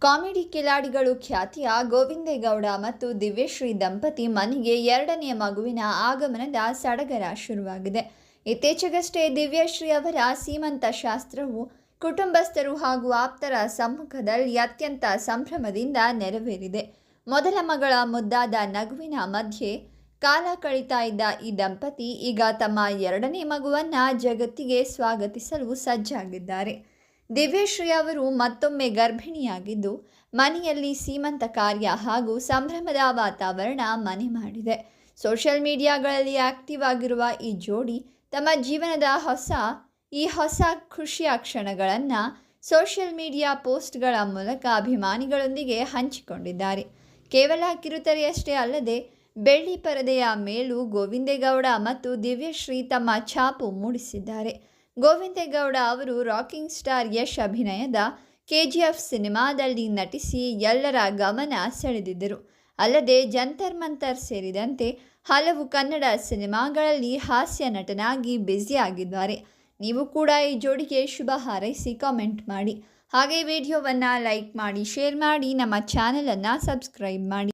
Comedy ಕಿಲಾಡಿಗಳು ಖ್ಯಾತಿಯ ಗೋವಿಂದೇಗೌಡ ಮತ್ತು ದಿವ್ಯಶ್ರೀ ದಂಪತಿ ಮನೆಗೆ ಎರಡನೆಯ ಮಗುವಿನ ಆಗಮನದ ಸಡಗರ ಶುರುವಾಗಿದೆ. ಇತ್ತೀಚೆಗಷ್ಟೇ ದಿವ್ಯಶ್ರೀ ಅವರ ಸೀಮಂತ ಶಾಸ್ತ್ರವು ಕುಟುಂಬಸ್ಥರು ಹಾಗೂ ಆಪ್ತರ ಸಮ್ಮುಖದಲ್ಲಿ ಅತ್ಯಂತ ಸಂಭ್ರಮದಿಂದ ನೆರವೇರಿದೆ. ಮೊದಲ ಮಗಳ ಮುದ್ದಾದ ನಗುವಿನ ಮಧ್ಯೆ ಕಾಲ ಕಳೀತಾ ಇದ್ದ ಈ ದಂಪತಿ ಈಗ ತಮ್ಮ ಎರಡನೇ ಮಗುವನ್ನು ಜಗತ್ತಿಗೆ ಸ್ವಾಗತಿಸಲು ಸಜ್ಜಾಗಿದ್ದಾರೆ. ದಿವ್ಯಶ್ರೀ ಅವರು ಮತ್ತೊಮ್ಮೆ ಗರ್ಭಿಣಿಯಾಗಿದ್ದು, ಮನೆಯಲ್ಲಿ ಸೀಮಂತ ಕಾರ್ಯ ಹಾಗೂ ಸಂಭ್ರಮದ ವಾತಾವರಣ ಮನೆ ಮಾಡಿದೆ. ಸೋಷಿಯಲ್ ಮೀಡಿಯಾಗಳಲ್ಲಿ ಆಕ್ಟಿವ್ ಆಗಿರುವ ಈ ಜೋಡಿ ತಮ್ಮ ಜೀವನದ ಹೊಸ ಖುಷಿಯ ಕ್ಷಣಗಳನ್ನು ಸೋಷಿಯಲ್ ಮೀಡಿಯಾ ಪೋಸ್ಟ್ಗಳ ಮೂಲಕ ಅಭಿಮಾನಿಗಳೊಂದಿಗೆ ಹಂಚಿಕೊಂಡಿದ್ದಾರೆ. ಕೇವಲ ಕಿರುತೆರೆಯಷ್ಟೇ ಅಲ್ಲದೆ ಬೆಳ್ಳಿ ಪರದೆಯ ಮೇಲೂ ಗೋವಿಂದೇಗೌಡ ಮತ್ತು ದಿವ್ಯಶ್ರೀ ತಮ್ಮ ಛಾಪು ಮೂಡಿಸಿದ್ದಾರೆ. ಗೋವಿಂದೇಗೌಡ ಅವರು ರಾಕಿಂಗ್ ಸ್ಟಾರ್ ಯಶ್ ಅಭಿನಯದ KGF ಸಿನಿಮಾದಲ್ಲಿ ನಟಿಸಿ ಎಲ್ಲರ ಗಮನ ಸೆಳೆದಿದ್ದರು. ಅಲ್ಲದೆ ಜಂತರ್ ಮಂತರ್ ಸೇರಿದಂತೆ ಹಲವು ಕನ್ನಡ ಸಿನಿಮಾಗಳಲ್ಲಿ ಹಾಸ್ಯ ನಟನಾಗಿ ಬ್ಯುಸಿಯಾಗಿದ್ದಾರೆ. ನೀವು ಕೂಡ ಈ ಜೋಡಿಗೆ ಶುಭ ಹಾರೈಸಿ ಕಾಮೆಂಟ್ ಮಾಡಿ. ಹಾಗೆ ವಿಡಿಯೋವನ್ನು ಲೈಕ್ ಮಾಡಿ, ಶೇರ್ ಮಾಡಿ, ನಮ್ಮ ಚಾನಲನ್ನು ಸಬ್ಸ್ಕ್ರೈಬ್ ಮಾಡಿ.